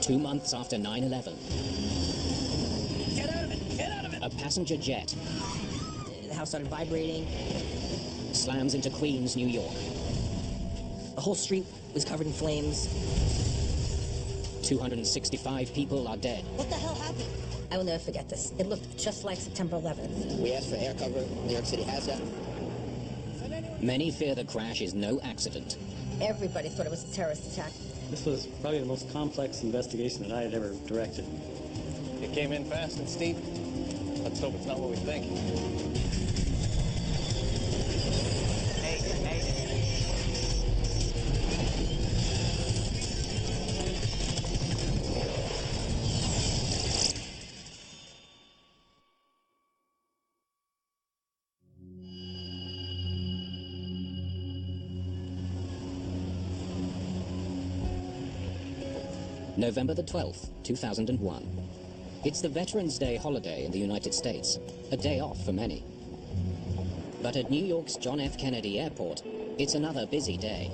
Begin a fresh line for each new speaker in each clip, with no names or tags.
2 months after 9/11.
Get out of it! Get out of it!
A passenger jet
The house started vibrating.
slams into Queens, New York.
The whole street was covered in flames.
265 people are dead.
What the hell happened?
I will never forget this. It looked just like September 11th.
We asked for air cover. New York City has that.
Many fear the crash is no accident.
Everybody thought it was a terrorist attack.
This was probably the most complex investigation that I had ever directed.
It came in fast and steep. Let's hope it's not what we think.
November the 12th, 2001. It's the Veterans Day holiday in the United States, a day off for many. But at New York's John F. Kennedy Airport, it's another busy day.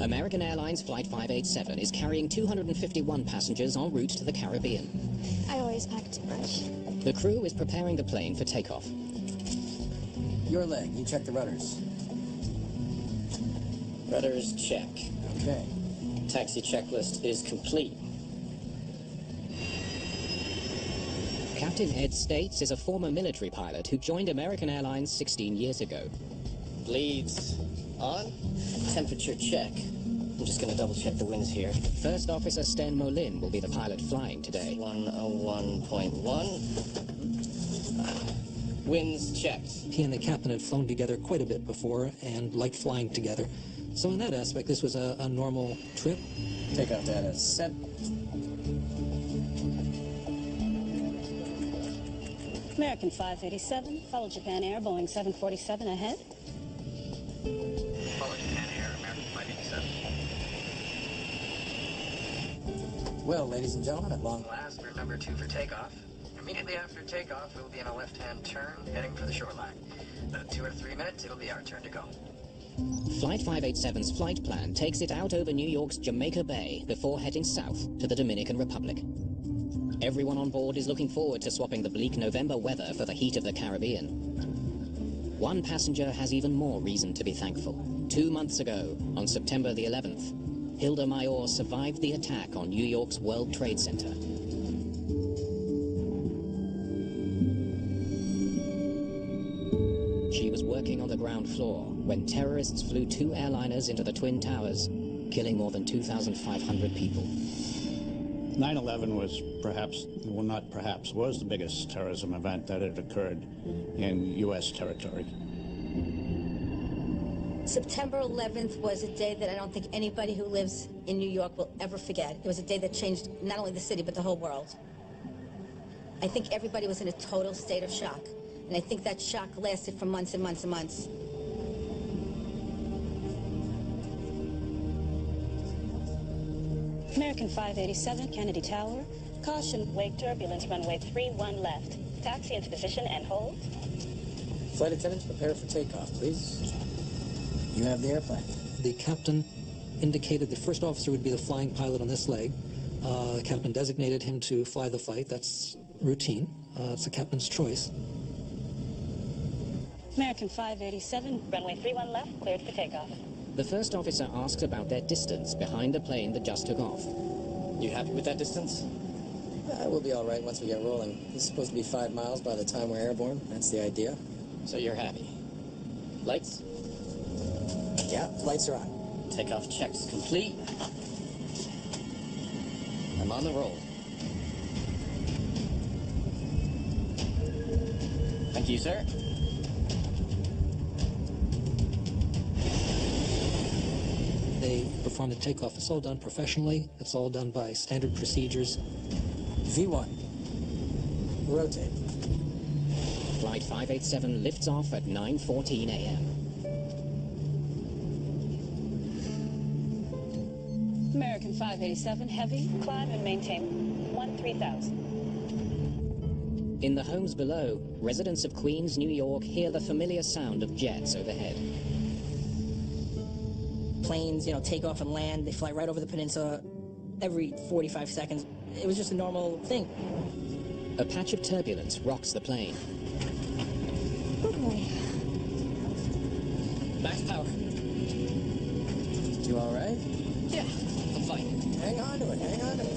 American Airlines Flight 587 is carrying 251 passengers en route to the Caribbean.
I always pack too much.
The crew is preparing the plane for takeoff.
Your leg. You check the rudders.
Rudders check.
Okay.
Taxi checklist is complete.
Captain Ed States is a former military pilot who joined American Airlines 16 years ago.
Bleeds on. Temperature check. I'm just gonna double check the winds here.
First Officer Sten Molin will be the pilot flying today.
101.1. Winds checked.
He and the captain had flown together quite a bit before and liked flying together. So in that aspect, this was a normal trip.
Takeoff data set.
American 587, follow Japan Air, Boeing 747 ahead.
Follow Japan Air, American 587.
Well, ladies and gentlemen, at long
Last, we're number 2 for takeoff. Immediately after takeoff, we'll be in a left-hand turn, heading for the shoreline. About 2 or 3 minutes, it'll be our turn to go.
Flight 587's flight plan takes it out over New York's Jamaica Bay before heading south to the Dominican Republic. Everyone on board is looking forward to swapping the bleak November weather for the heat of the Caribbean. One passenger has even more reason to be thankful. 2 months ago, on September the 11th, Hilda Mayor survived the attack on New York's World Trade Center. She was working on the ground floor when terrorists flew 2 airliners into the Twin Towers, killing more than 2,500 people.
9/11 was was the biggest terrorism event that had occurred in U.S. territory.
September 11th was a day that I don't think anybody who lives in New York will ever forget. It was a day that changed not only the city, but the whole world. I think everybody was in a total state of shock. And I think that shock lasted for months and months and months.
American 587, Kennedy Tower. Caution, wake turbulence, runway 31 left. Taxi into position and hold.
flight attendants, prepare for takeoff, please. You have the airplane.
The captain indicated the first officer would be the flying pilot on this leg. The captain designated him to fly the flight. That's routine. It's the captain's choice.
American 587, runway 31 left, cleared for takeoff.
The first officer asks about their distance behind the plane that just took off.
You happy with that distance?
We'll be all right once we get rolling. It's supposed to be 5 miles by the time we're airborne. That's the idea.
So you're happy. Lights?
Yeah, lights are on.
Takeoff checks complete. I'm on the roll. Thank you, sir.
They perform the takeoff. It's all done professionally. It's all done by standard procedures.
V1. Rotate.
Flight 587 lifts off at 9:14 a.m.
American 587, heavy, climb and maintain 13,000.
In the homes below, residents of Queens, New York hear the familiar sound of jets overhead.
planes, you know, take off and land. They fly right over the peninsula every 45 seconds. It was just a normal thing.
A patch of turbulence rocks the plane.
Oh boy.
Max power.
You all right?
Yeah, I'm fine.
Hang on to it, hang on to it.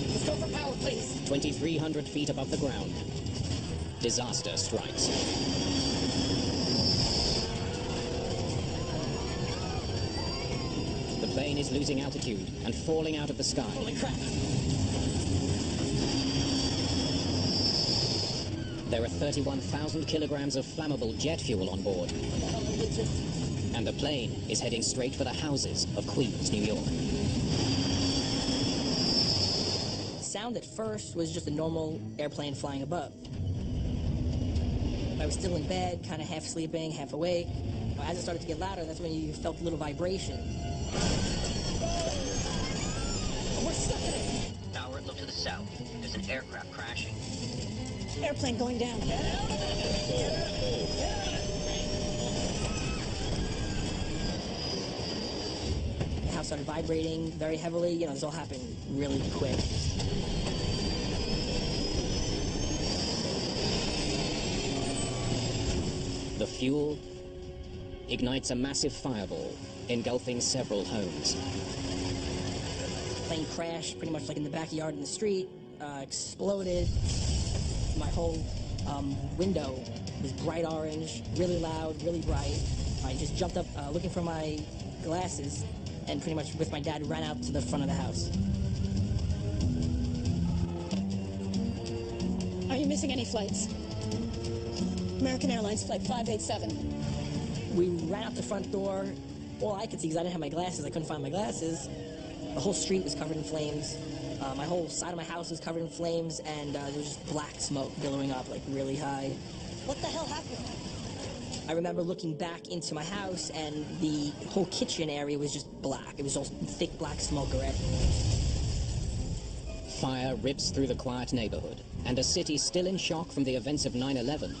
Let's go for power, please.
2,300 feet above the ground. Disaster strikes. The plane is losing altitude and falling out of the sky.
Holy crap.
There are 31,000 kilograms of flammable jet fuel on board.
What the hell is this?
And the plane is heading straight for the houses of Queens, New York.
The sound at first was just a normal airplane flying above. I was still in bed, kind of half sleeping, half awake. As it started to get louder, that's when you felt a little vibration.
We're stuck in it.
Howard, look to the south. There's an aircraft crashing.
Airplane going down.
The house started vibrating very heavily. You know, this all happened really quick.
The fuel ignites a massive fireball, engulfing several homes.
Plane crashed pretty much like in the backyard in the street, exploded. My whole window was bright orange, really loud, really bright. I just jumped up looking for my glasses and pretty much with my dad ran out to the front of the house.
Are you missing any flights? American Airlines Flight 587.
We ran out the front door. All I could see, because I didn't have my glasses, I couldn't find my glasses. The whole street was covered in flames. My whole side of my house was covered in flames, and there was just black smoke billowing up, like, really high.
What the hell happened?
I remember looking back into my house, and the whole kitchen area was just black. It was all thick black smoke already.
Fire rips through the quiet neighborhood, and a city still in shock from the events of 9/11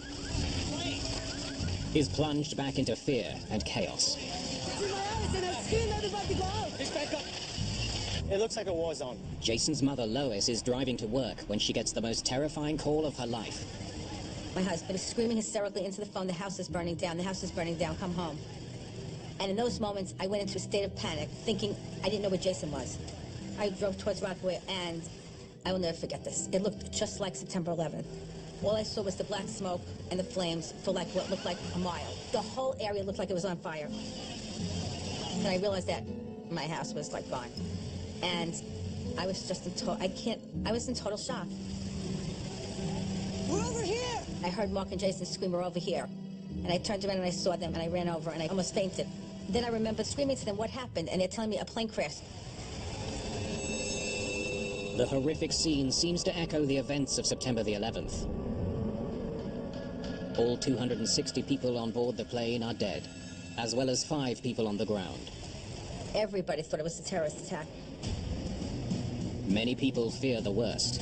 is plunged back into fear and chaos.
Just back up. It looks like a war zone.
Jason's mother, Lois, is driving to work when she gets the most terrifying call of her life.
My husband is screaming hysterically into the phone, the house is burning down, the house is burning down, come home. And in those moments, I went into a state of panic, thinking I didn't know where Jason was. I drove towards Rockaway, and I will never forget this. It looked just like September 11th. All I saw was the black smoke and the flames for like what looked like a mile. The whole area looked like it was on fire. And I realized that my house was like gone. And I was just I was in total shock.
We're over here!
I heard Mark and Jason scream, "We're over here." And I turned around and I saw them, and I ran over and I almost fainted. Then I remembered screaming to them, "What happened?" And they're telling me a plane crashed.
The horrific scene seems to echo the events of September the 11th. All 260 people on board the plane are dead, as well as 5 people on the ground.
Everybody thought it was a terrorist attack.
Many people fear the worst.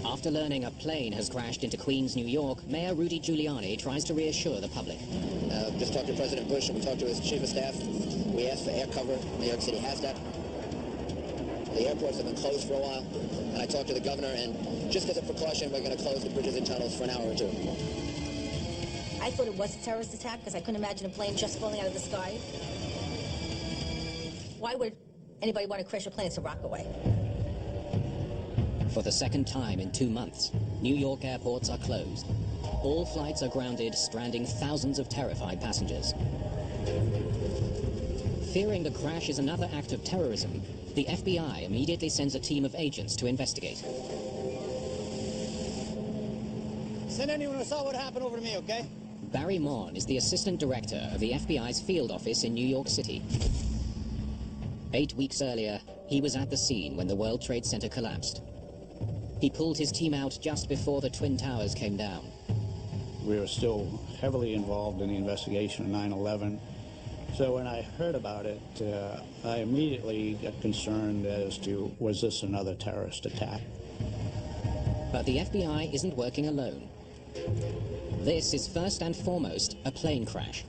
After learning a plane has crashed into Queens, New York, Mayor Rudy Giuliani tries to reassure the public.
Just talked to President Bush and we talked to his chief of staff. We asked for air cover. New York City has that. The airports have been closed for a while. And I talked to the governor, and just as a precaution, we're going to close the bridges and tunnels for an hour or two.
I thought it was a terrorist attack because I couldn't imagine a plane just falling out of the sky. Why would anybody want to crash a plane? It's a Rockaway.
For the second time in 2 months, New York airports are closed. All flights are grounded, stranding thousands of terrified passengers. Fearing the crash is another act of terrorism, the FBI immediately sends a team of agents to investigate.
Send anyone who saw what happened over to me, okay?
Barry Morn is the assistant director of the FBI's field office in New York City. 8 weeks earlier, he was at the scene when the World Trade Center collapsed. He pulled his team out just before the Twin Towers came down.
We were still heavily involved in the investigation of 9/11. So when I heard about it, I immediately got concerned as to, was this another terrorist attack?
But the FBI isn't working alone. This is first and foremost a plane crash.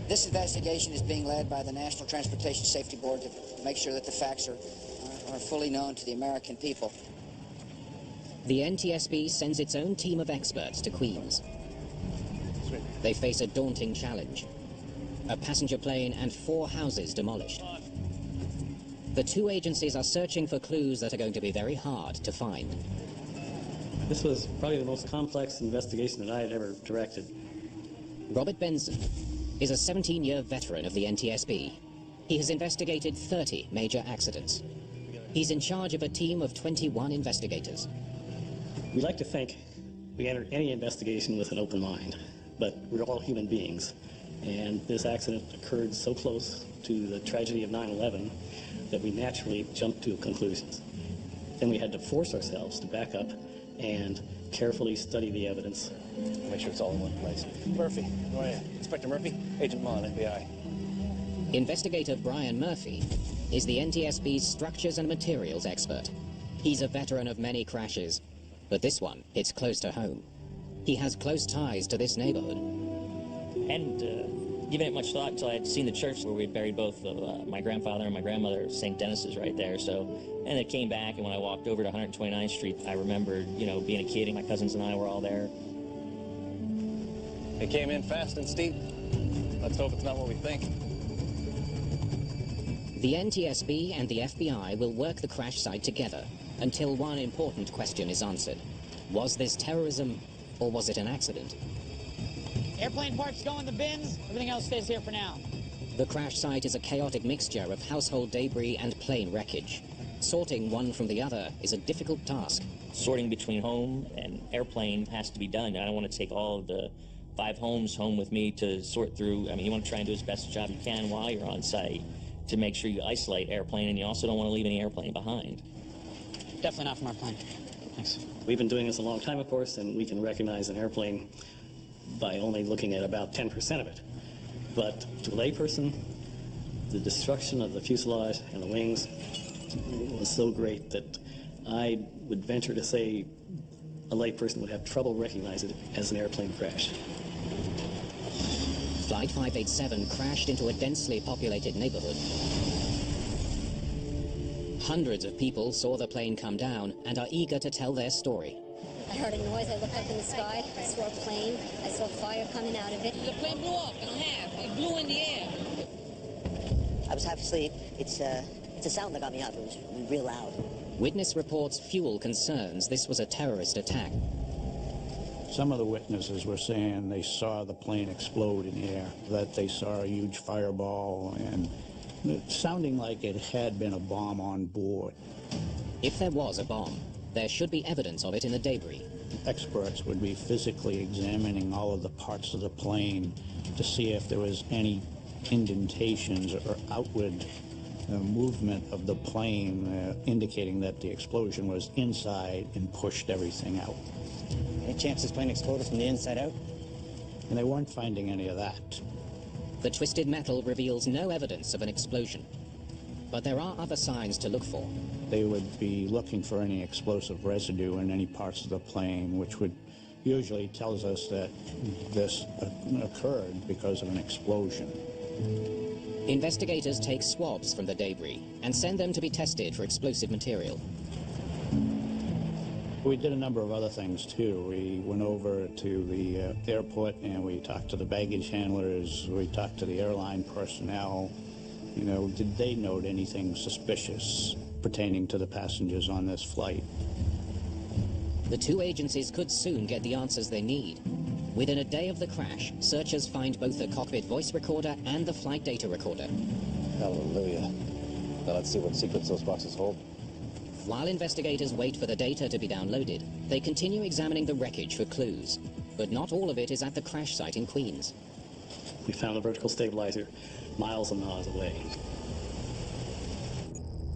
This investigation is being led by the National Transportation Safety Board to make sure that the facts are fully known to the American people.
The NTSB sends its own team of experts to Queens. They face a daunting challenge. A passenger plane and 4 houses demolished. The two agencies are searching for clues that are going to be very hard to find.
This was probably the most complex investigation that I had ever directed.
Robert Benson is a 17-year veteran of the NTSB. He has investigated 30 major accidents. He's in charge of a team of 21 investigators.
We like to think we enter any investigation with an open mind, but we're all human beings. And this accident occurred so close to the tragedy of 9/11 that we naturally jumped to conclusions. Then we had to force ourselves to back up and carefully study the evidence.
Make sure it's all in one place. Murphy, who are you? Inspector Murphy? Agent Mon, FBI.
Investigator Brian Murphy is the NTSB's structures and materials expert. He's a veteran of many crashes, but this one hits close to home. He has close ties to this neighborhood.
And given it much thought until I had seen the church where we buried both of my grandfather and my grandmother. St. Dennis is right there. So, and it came back, and when I walked over to 129th Street, I remembered, you know, being a kid, and my cousins and I were all there.
It came in fast and steep. Let's hope it's not what we think.
The NTSB and the FBI will work the crash site together until one important question is answered. Was this terrorism, or was it an accident?
Airplane parts go in the bins. Everything else stays here for now.
The crash site is a chaotic mixture of household debris and plane wreckage. Sorting one from the other is a difficult task.
Sorting between home and airplane has to be done. I don't want to take all of the 5 homes home with me to sort through. I mean, you want to try and do as best a job you can while you're on site to make sure you isolate airplane, and you also don't want to leave any airplane behind.
Definitely not from our plane. Thanks.
We've been doing this a long time, of course, and we can recognize an airplane by only looking at about 10% of it. But to a layperson, the destruction of the fuselage and the wings was so great that I would venture to say a layperson would have trouble recognizing it as an airplane crash.
Flight 587 crashed into a densely populated neighborhood. Hundreds of people saw the plane come down and are eager to tell their story.
I heard a noise, I looked up in the sky, I saw a plane, I saw fire coming out of it.
The plane blew up in half. It blew in the air.
I was half asleep. It's a sound that got me up. It was real loud.
Witness reports fuel concerns this was a terrorist attack.
Some of the witnesses were saying they saw the plane explode in the air, that they saw a huge fireball, and sounding like it had been a bomb on board.
If there was a bomb, there should be evidence of it in the debris.
Experts would be physically examining all of the parts of the plane to see if there was any indentations or outward movement of the plane indicating that the explosion was inside and pushed everything out.
Any chance this plane exploded from the inside out?
And they weren't finding any of that.
The twisted metal reveals no evidence of an explosion. But there are other signs to look for.
They would be looking for any explosive residue in any parts of the plane, which would usually tells us that this occurred because of an explosion.
Investigators take swabs from the debris and send them to be tested for explosive material.
We did a number of other things, too. We went over to the airport and we talked to the baggage handlers. We talked to the airline personnel. You know, did they note anything suspicious pertaining to the passengers on this flight?
The two agencies could soon get the answers they need. Within a day of the crash, searchers find both the cockpit voice recorder and the flight data recorder.
Hallelujah. Now let's see what secrets those boxes hold.
While investigators wait for the data to be downloaded, they continue examining the wreckage for clues. But not all of it is at the crash site in Queens.
We found the vertical stabilizer miles and miles away.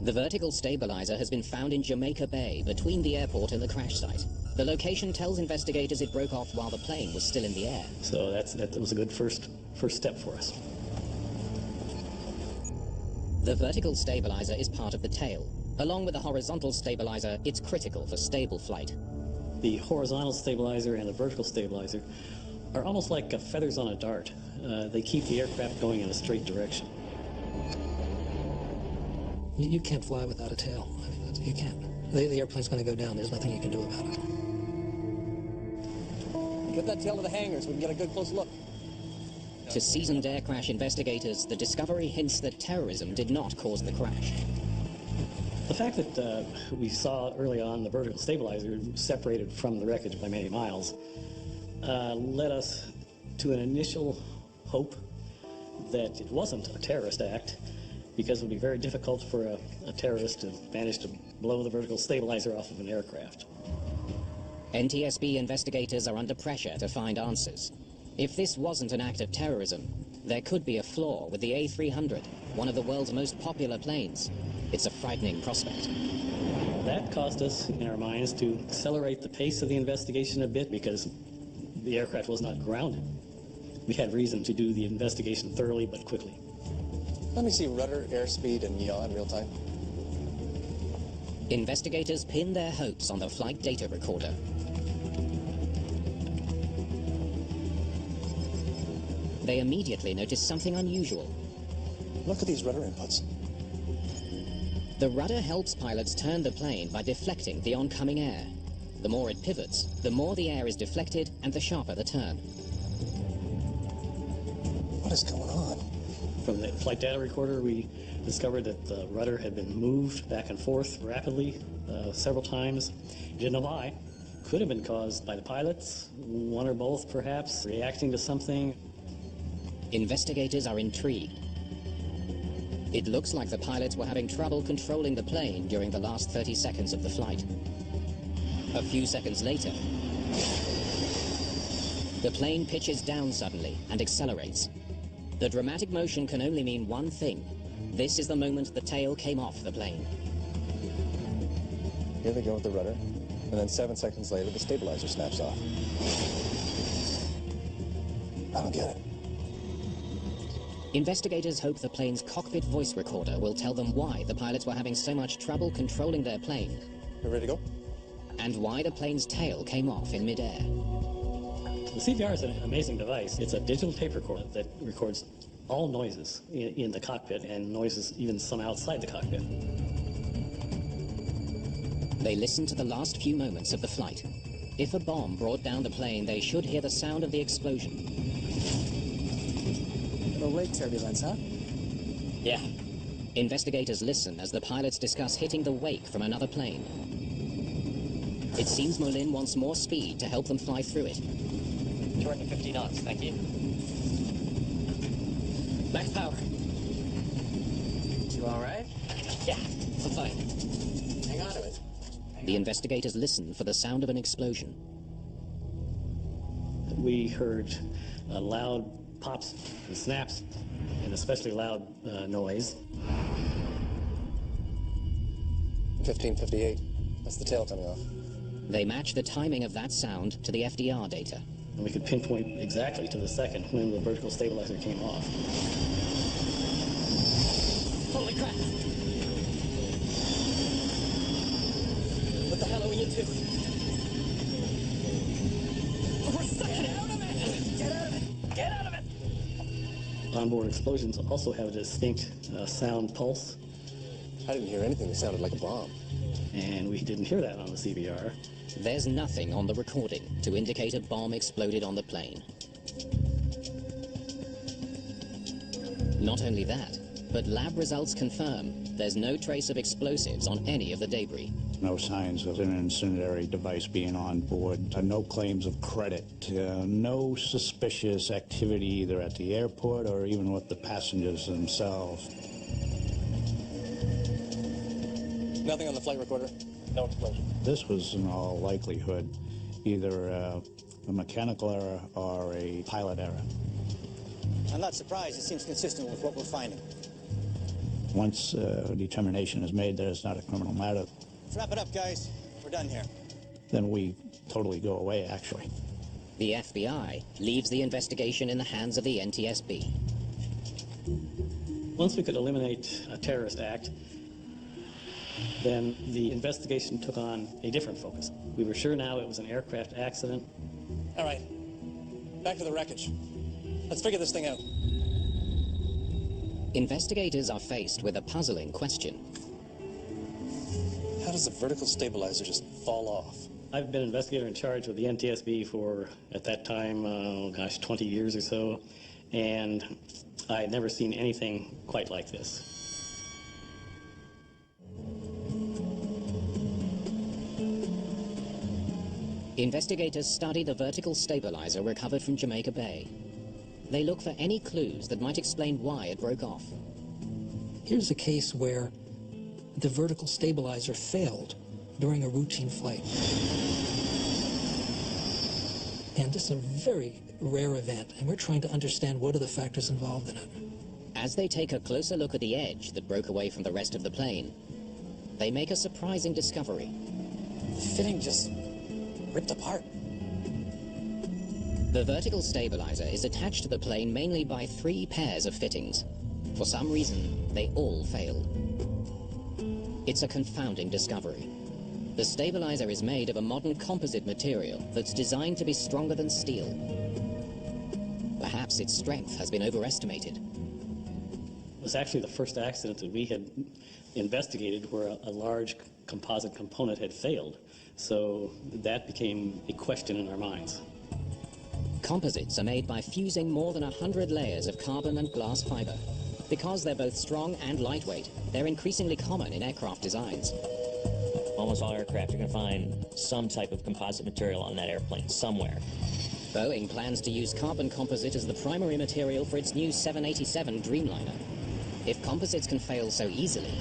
The vertical stabilizer has been found in Jamaica Bay, between the airport and the crash site. The location tells investigators it broke off while the plane was still in the air.
So that was a good first step for us.
The vertical stabilizer is part of the tail. Along with the horizontal stabilizer, it's critical for stable flight.
The horizontal stabilizer and the vertical stabilizer are almost like feathers on a dart. They keep the aircraft going in a straight direction.
You can't fly without a tail. I mean, you can't. The airplane's going to go down. There's nothing you can do about it.
Get that tail to the hangars. We can get a good close look.
To seasoned air crash investigators, the discovery hints that terrorism did not cause the crash.
The fact that we saw early on the vertical stabilizer separated from the wreckage by many miles led us to an initial hope that it wasn't a terrorist act, because it would be very difficult for a terrorist to manage to blow the vertical stabilizer off of an aircraft.
NTSB investigators are under pressure to find answers. If this wasn't an act of terrorism, there could be a flaw with the A300, one of the world's most popular planes. It's a frightening prospect.
That caused us, in our minds, to accelerate the pace of the investigation a bit because the aircraft was not grounded. We had reason to do the investigation thoroughly but quickly.
Let me see rudder, airspeed, and yaw in real time.
Investigators pin their hopes on the flight data recorder. They immediately notice something unusual.
Look at these rudder inputs.
The rudder helps pilots turn the plane by deflecting the oncoming air. The more it pivots, the more the air is deflected and the sharper the turn.
What is going on?
From the flight data recorder, we discovered that the rudder had been moved back and forth rapidly several times. We didn't know why. Could have been caused by the pilots, one or both perhaps, reacting to something.
Investigators are intrigued. It looks like the pilots were having trouble controlling the plane during the last 30 seconds of the flight. A few seconds later, the plane pitches down suddenly and accelerates. The dramatic motion can only mean one thing. This is the moment the tail came off the plane.
Here they go with the rudder, and then 7 seconds later, the stabilizer snaps off. I don't get it.
Investigators hope the plane's cockpit voice recorder will tell them why the pilots were having so much trouble controlling their plane.
You ready to go?
And why the plane's tail came off in midair.
The CVR is an amazing device. It's a digital tape recorder that records all noises in the cockpit and noises even some outside the cockpit.
They listen to the last few moments of the flight. If a bomb brought down the plane, they should hear the sound of the explosion.
Little wake turbulence, huh?
Yeah. Investigators listen as the pilots discuss hitting the wake from another plane. It seems Molin wants more speed to help them fly through it.
250 knots, thank you.
Max power.
You all right?
Yeah, I'm fine.
Hang on to it.
The investigators listen for the sound of an explosion.
We heard loud pops and snaps, and especially loud noise.
1558. That's the tail coming off.
They match the timing of that sound to the FDR data.
And we could pinpoint exactly to the second when the vertical stabilizer came off.
Holy crap! What the hell are we into? We're stuck in it! Get out of it! Get out of it! Get out of it!
Onboard explosions also have a distinct sound pulse.
I didn't hear anything that sounded like a bomb.
And we didn't hear that on the CVR.
There's nothing on the recording to indicate a bomb exploded on the plane. Not only that, but lab results confirm there's no trace of explosives on any of the debris.
No signs of an incendiary device being on board. No claims of credit. No suspicious activity either at the airport or even with the passengers themselves.
Nothing on the flight recorder? No explosion.
This was in all likelihood either a mechanical error or a pilot error.
I'm not surprised. It seems consistent with what we're finding.
Once a determination is made that it's not a criminal matter,
Let's wrap it up, guys. We're done here.
then we totally go away, actually.
The FBI leaves the investigation in the hands of the NTSB.
Once we could eliminate a terrorist act, then the investigation took on a different focus. We were sure now it was an aircraft accident.
All right, back to the wreckage. Let's figure this thing out.
Investigators are faced with a puzzling question.
How does a vertical stabilizer just fall off?
I've been investigator in charge with the NTSB for, at that time, 20 years or so, and I had never seen anything quite like this.
Investigators study the vertical stabilizer recovered from Jamaica Bay. They look for any clues that might explain why it broke off.
Here's a case where the vertical stabilizer failed during a routine flight. And this is a very rare event, and we're trying to understand what are the factors involved in it.
As they take a closer look at the edge that broke away from the rest of the plane, they make a surprising discovery.
The fitting just ripped apart.
The vertical stabilizer is attached to the plane mainly by 3 pairs of fittings. For some reason, they all failed. It's a confounding discovery. The stabilizer is made of a modern composite material that's designed to be stronger than steel. Perhaps its strength has been overestimated.
It was actually the first accident that we had investigated where a large composite component had failed. So that became a question in our minds.
Composites are made by fusing more than 100 layers of carbon and glass fiber. Because they're both strong and lightweight, they're increasingly common in aircraft designs.
Almost all aircraft, you're going to find some type of composite material on that airplane, somewhere.
Boeing plans to use carbon composite as the primary material for its new 787 Dreamliner. If composites can fail so easily,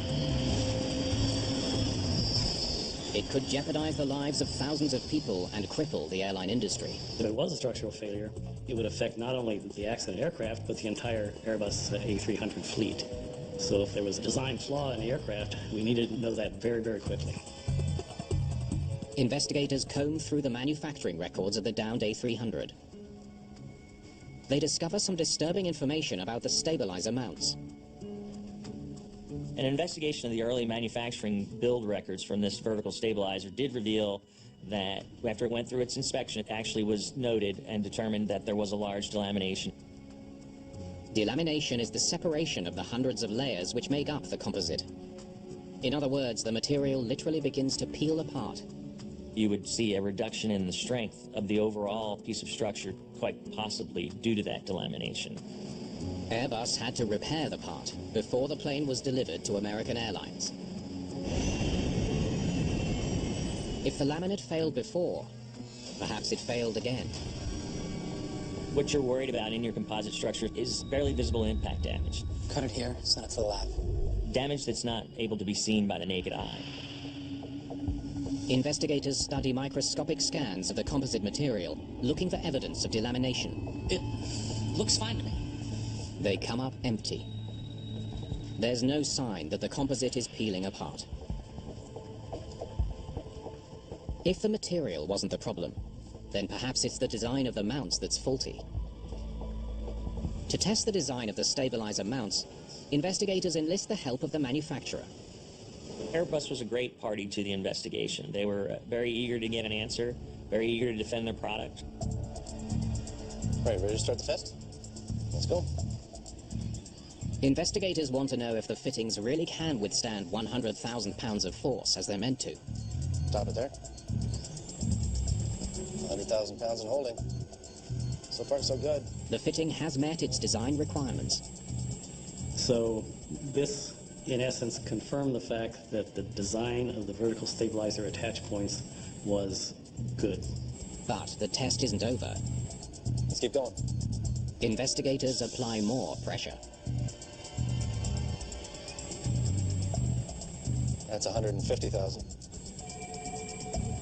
it could jeopardize the lives of thousands of people and cripple the airline industry.
If it was a structural failure, it would affect not only the accident aircraft, but the entire Airbus A300 fleet. So if there was a design flaw in the aircraft, we needed to know that very, very quickly.
Investigators comb through the manufacturing records of the downed A300. They discover some disturbing information about the stabilizer mounts.
An investigation of the early manufacturing build records from this vertical stabilizer did reveal that after it went through its inspection, it actually was noted and determined that there was a large delamination.
Delamination is the separation of the hundreds of layers which make up the composite. In other words, the material literally begins to peel apart.
You would see a reduction in the strength of the overall piece of structure, quite possibly due to that delamination.
Airbus had to repair the part before the plane was delivered to American Airlines. If the laminate failed before, perhaps it failed again.
What you're worried about in your composite structure is barely visible impact damage.
Cut it here, send it to the lab.
Damage that's not able to be seen by the naked eye.
Investigators study microscopic scans of the composite material, looking for evidence of delamination.
It looks fine to me.
They come up empty. There's no sign that the composite is peeling apart. If the material wasn't the problem, then perhaps it's the design of the mounts that's faulty. To test the design of the stabilizer mounts, investigators enlist the help of the manufacturer.
Airbus was a great party to the investigation. They were very eager to get an answer, very eager to defend their product.
All right, ready to start the test? Let's go.
Investigators want to know if the fittings really can withstand 100,000 pounds of force as they're meant to.
Stop it there. 100,000 pounds in holding. So far, so good.
The fitting has met its design requirements.
So this, in essence, confirmed the fact that the design of the vertical stabilizer attach points was good.
But the test isn't over.
Let's keep going.
Investigators apply more pressure.
That's 150,000.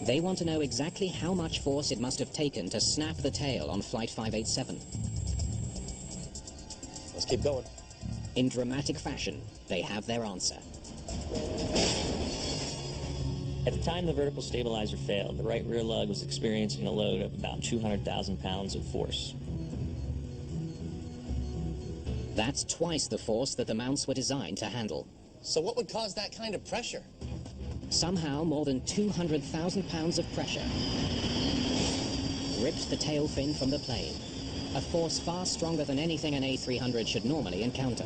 They want to know exactly how much force it must have taken to snap the tail on Flight 587.
Let's keep going.
In dramatic fashion, they have their answer.
At the time the vertical stabilizer failed, the right rear lug was experiencing a load of about 200,000 pounds of force.
That's twice the force that the mounts were designed to handle.
So what would cause that kind of pressure?
Somehow, more than 200,000 pounds of pressure ripped the tail fin from the plane, a force far stronger than anything an A300 should normally encounter.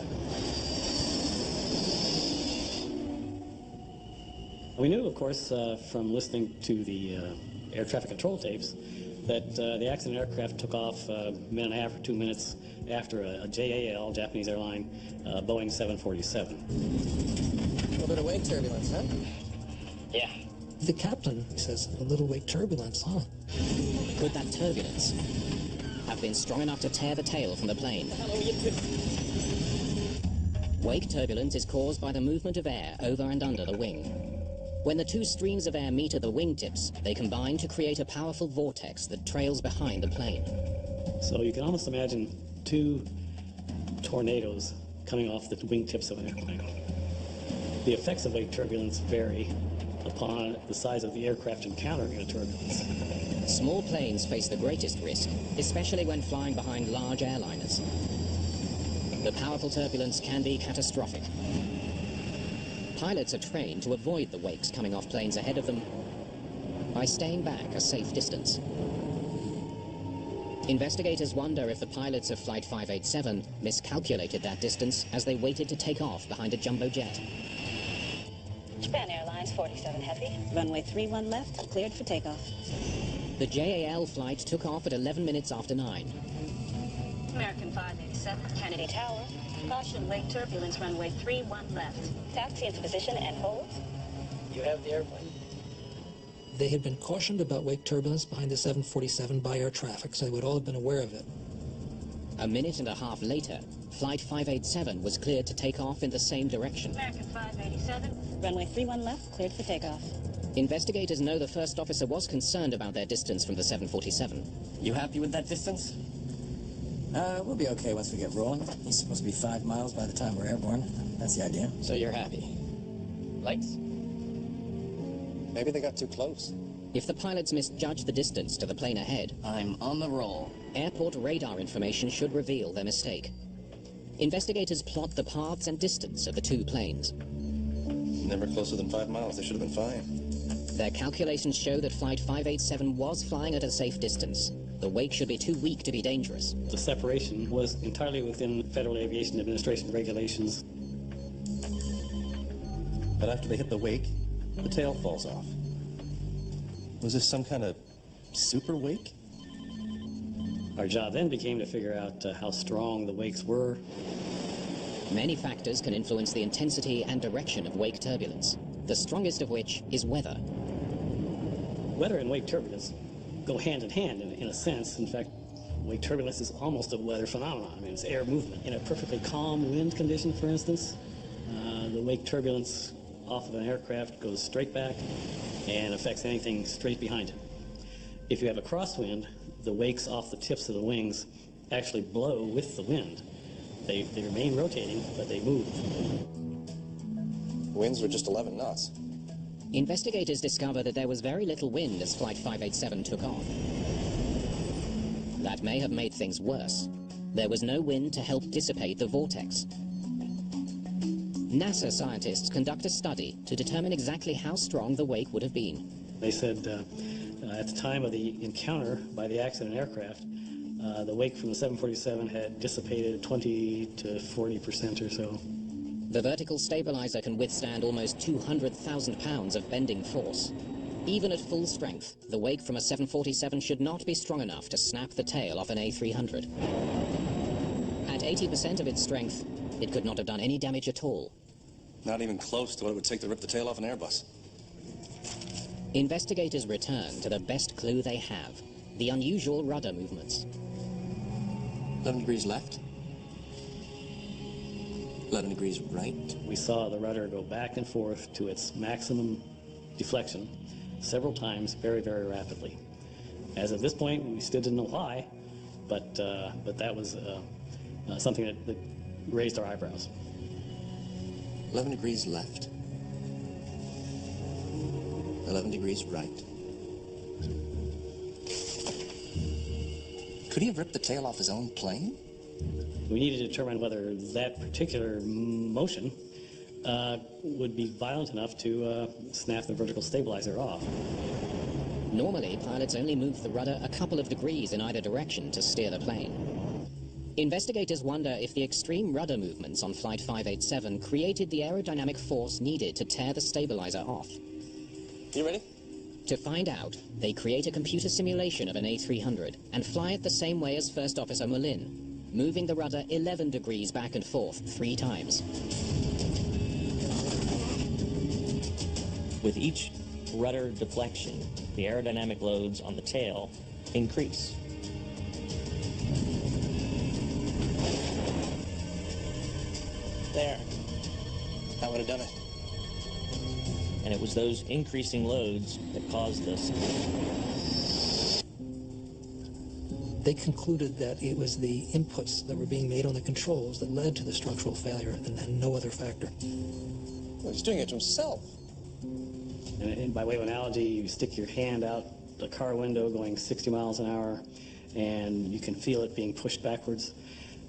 We knew, of course, from listening to the air traffic control tapes that the accident aircraft took off a minute and a half or 2 minutes after a JAL, Japanese airline, Boeing 747.
A little bit of wake turbulence, huh?
Yeah.
The captain says, a little wake turbulence, huh?
Could that turbulence have been strong enough to tear the tail from the plane? Wake turbulence is caused by the movement of air over and under the wing. When the two streams of air meet at the wingtips, they combine to create a powerful vortex that trails behind the plane.
So you can almost imagine two tornadoes coming off the wingtips of an airplane. The effects of wake turbulence vary upon the size of the aircraft encountering the turbulence.
Small planes face the greatest risk, especially when flying behind large airliners. The powerful turbulence can be catastrophic. Pilots are trained to avoid the wakes coming off planes ahead of them by staying back a safe distance. Investigators wonder if the pilots of Flight 587 miscalculated that distance as they waited to take off behind a jumbo jet.
Japan Airlines 47 Heavy, runway 31 left, cleared for takeoff.
The JAL flight took off at 11 minutes after 9.
American 587, Kennedy Tower. Caution, wake turbulence, runway 31 left. Taxi into position and hold.
You have the airplane.
They had been cautioned about wake turbulence behind the 747 by air traffic, so they would all have been aware of it.
A minute and a half later, Flight 587 was cleared to take off in the same direction.
American 587, runway 31 left, cleared for takeoff.
Investigators know the first officer was concerned about their distance from the 747.
You happy with that distance? We'll be okay once we get rolling. He's supposed to be 5 miles by the time we're airborne. That's the idea.
So you're happy?
Lights?
Maybe they got too close.
If the pilots misjudged the distance to the plane ahead,
I'm on the roll.
Airport radar information should reveal their mistake. Investigators plot the paths and distance of the two planes.
Never closer than 5 miles. They should have been fine.
Their calculations show that Flight 587 was flying at a safe distance. The wake should be too weak to be dangerous.
The separation was entirely within Federal Aviation Administration regulations.
But after they hit the wake, the tail falls off. Was this some kind of super wake?
Our job then became to figure out how strong the wakes were.
Many factors can influence the intensity and direction of wake turbulence, the strongest of which is weather.
Weather and wake turbulence go hand in hand in a sense. In fact, wake turbulence is almost a weather phenomenon. I mean, it's air movement. In a perfectly calm wind condition, for instance, the wake turbulence off of an aircraft goes straight back and affects anything straight behind it. If you have a crosswind, the wakes off the tips of the wings actually blow with the wind. They remain rotating, but they move.
Winds were just 11 knots.
Investigators discovered that there was very little wind as Flight 587 took off. That may have made things worse. There was no wind to help dissipate the vortex. NASA scientists conduct a study to determine exactly how strong the wake would have been.
They said at the time of the encounter by the accident aircraft, the wake from the 747 had dissipated 20 to 40% or so.
The vertical stabilizer can withstand almost 200,000 pounds of bending force. Even at full strength, the wake from a 747 should not be strong enough to snap the tail off an A300. At 80% of its strength, it could not have done any damage at all.
Not even close to what it would take to rip the tail off an Airbus.
Investigators return to the best clue they have, the unusual rudder movements.
11 degrees left. 11 degrees right.
We saw the rudder go back and forth to its maximum deflection several times very, very rapidly. As of this point, we still didn't know why, but that was something that raised our eyebrows.
11 degrees left. 11 degrees right. Could he have ripped the tail off his own plane?
We need to determine whether that particular motion would be violent enough to snap the vertical stabilizer off.
Normally, pilots only move the rudder a couple of degrees in either direction to steer the plane. Investigators wonder if the extreme rudder movements on Flight 587 created the aerodynamic force needed to tear the stabilizer off.
You ready?
To find out, they create a computer simulation of an A300 and fly it the same way as First Officer Molin, moving the rudder 11 degrees back and forth 3 times.
With each rudder deflection, the aerodynamic loads on the tail increase.
There. That would have done it.
And it was those increasing loads that caused this.
They concluded that it was the inputs that were being made on the controls that led to the structural failure and no other factor.
Well, he's doing it to himself.
And by way of analogy, you stick your hand out the car window going 60 miles an hour, and you can feel it being pushed backwards.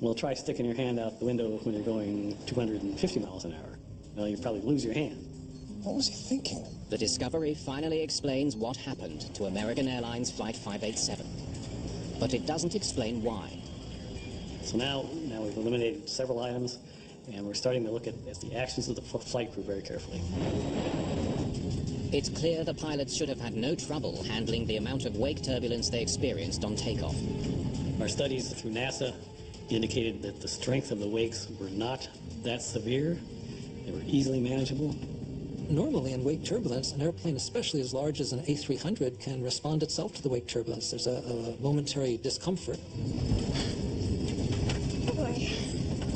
Well, try sticking your hand out the window when you're going 250 miles an hour. Well, you probably lose your hand.
What was he thinking?
The discovery finally explains what happened to American Airlines Flight 587. But it doesn't explain why.
So now we've eliminated several items, and we're starting to look at the actions of the flight crew very carefully.
It's clear the pilots should have had no trouble handling the amount of wake turbulence they experienced on takeoff.
Our studies through NASA indicated that the strength of the wakes were not that severe. They were easily manageable.
Normally in wake turbulence, an airplane, especially as large as an A300, can respond itself to the wake turbulence. There's a momentary discomfort.
Oh boy.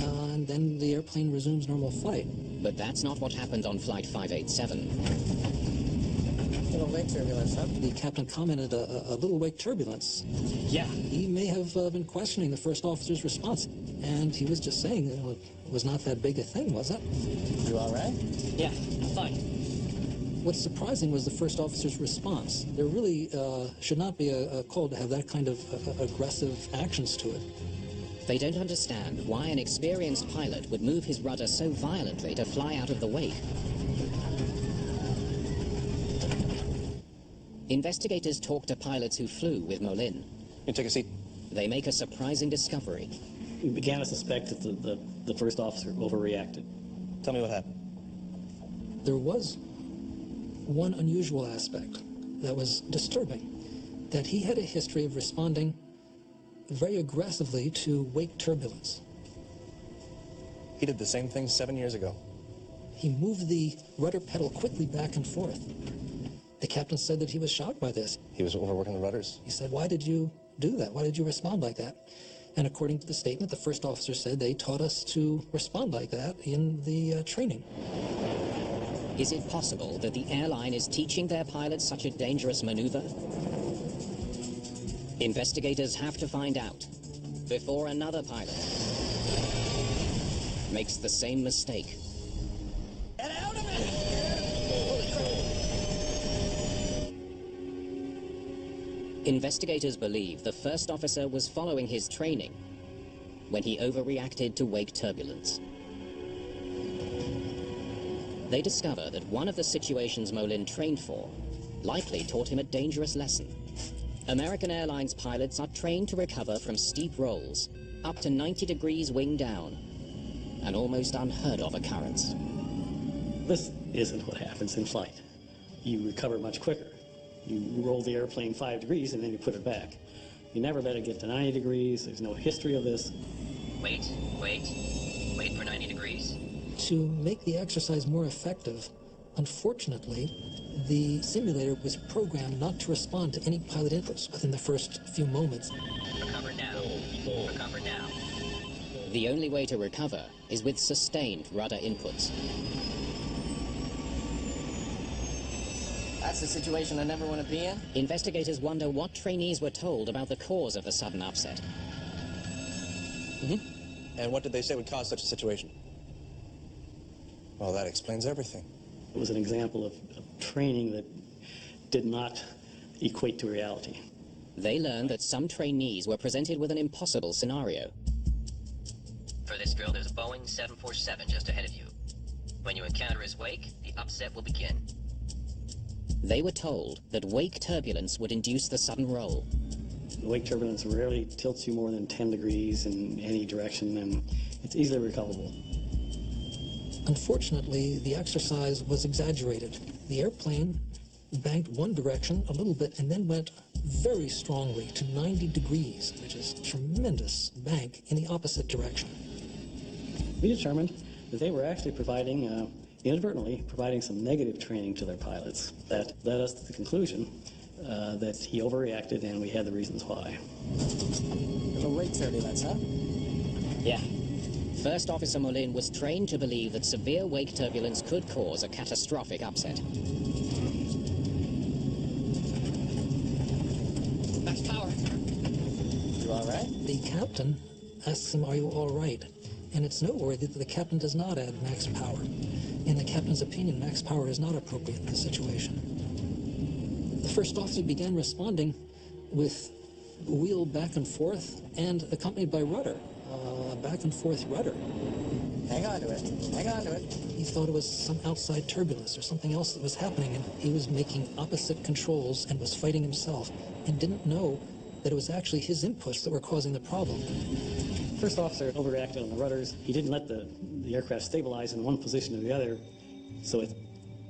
And then the airplane resumes normal flight.
But that's not what happened on Flight 587.
Little wake turbulence, huh?
The captain commented a little wake turbulence.
Yeah.
He may have been questioning the first officer's response. And he was just saying, you know, it was not that big a thing, was it?
You all right?
Yeah, fine.
What's surprising was the first officer's response. There really should not be a call to have that kind of aggressive actions to it.
They don't understand why an experienced pilot would move his rudder so violently to fly out of the wake. Investigators talk to pilots who flew with Molin.
You take a seat.
They make a surprising discovery.
We began to suspect that the first officer overreacted.
Tell me what happened.
There was one unusual aspect that was disturbing, that he had a history of responding very aggressively to wake turbulence.
He did the same thing 7 years ago.
He moved the rudder pedal quickly back and forth. The captain said that he was shocked by this.
He was overworking the rudders.
He said, "Why did you do that? Why did you respond like that?" And according to the statement, the first officer said they taught us to respond like that in the training.
Is it possible that the airline is teaching their pilots such a dangerous maneuver? Investigators have to find out before another pilot makes the same mistake.
Get out of it!
Investigators believe the first officer was following his training when he overreacted to wake turbulence. They discover that one of the situations Molin trained for likely taught him a dangerous lesson. American Airlines pilots are trained to recover from steep rolls, up to 90 degrees wing down, an almost unheard of occurrence.
This isn't what happens in flight. You recover much quicker. You roll the airplane 5 degrees and then you put it back. You never let it get to 90 degrees. There's no history of this.
Wait for 90 degrees.
To make the exercise more effective, unfortunately, the simulator was programmed not to respond to any pilot inputs within the first few moments.
Recover now. Recover now. The only way to recover is with sustained rudder inputs.
That's the situation I never want to be in.
Investigators wonder what trainees were told about the cause of the sudden upset.
And what did they say would cause such a situation? Well, that explains everything.
It was an example of training that did not equate to reality.
They learned that some trainees were presented with an impossible scenario. For this drill, there's a Boeing 747 just ahead of you. When you encounter his wake, the upset will begin. They were told that wake turbulence would induce the sudden roll.
Wake turbulence rarely tilts you more than 10 degrees in any direction, and it's easily recoverable.
Unfortunately, the exercise was exaggerated. The airplane banked one direction a little bit and then went very strongly to 90 degrees, which is a tremendous bank in the opposite direction.
We determined that they were actually providing, inadvertently providing some negative training to their pilots. That led us to the conclusion that he overreacted, and we had the reasons why.
The wake turbulence, huh?
Yeah. First Officer Molin was trained to believe that severe wake turbulence could cause a catastrophic upset.
Max power.
You all right?
The captain asks him, "Are you all right?" And it's noteworthy that the captain does not add max power. In the captain's opinion, max power is not appropriate in this situation. The first officer began responding with wheel back and forth and accompanied by rudder, back and forth rudder.
Hang on to it. Hang on to it.
He thought it was some outside turbulence or something else that was happening, and he was making opposite controls and was fighting himself and didn't know that it was actually his inputs that were causing the problem.
First officer overreacted on the rudders. He didn't let the aircraft stabilize in one position or the other, so it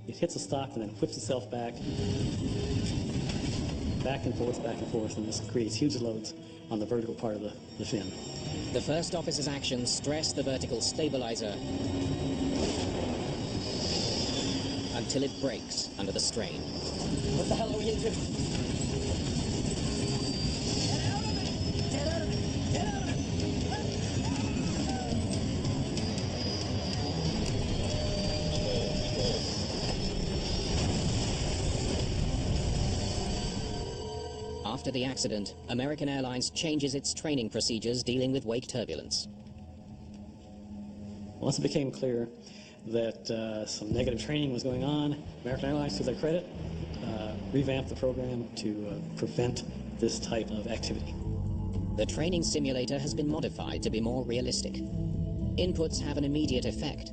hits a stop and then whips itself back and forth, and this creates huge loads on the vertical part of the fin.
The first officer's actions stressed the vertical stabilizer until it breaks under the strain.
What the hell are we into?
After the accident, American Airlines changes its training procedures dealing with wake turbulence.
Once it became clear that some negative training was going on, American Airlines, to their credit, revamped the program to prevent this type of activity.
The training simulator has been modified to be more realistic. Inputs have an immediate effect.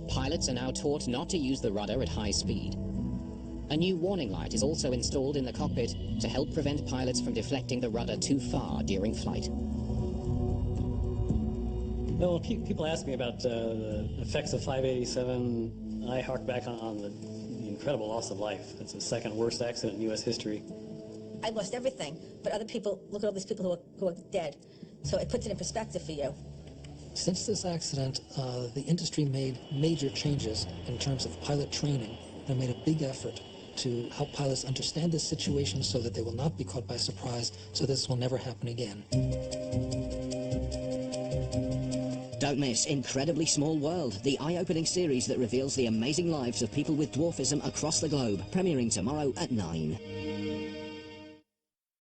Pilots are now taught not to use the rudder at high speed. A new warning light is also installed in the cockpit to help prevent pilots from deflecting the rudder too far during flight.
Well, people ask me about the effects of 587. I hark back on the incredible loss of life. It's the second worst accident in U.S. history.
I lost everything, but other people, look at all these people who are dead. So it puts it in perspective for you.
Since this accident, the industry made major changes in terms of pilot training. They made a big effort to help pilots understand this situation so that they will not be caught by surprise, so this will never happen again.
Don't miss Incredibly Small World, the eye-opening series that reveals the amazing lives of people with dwarfism across the globe, premiering tomorrow at 9.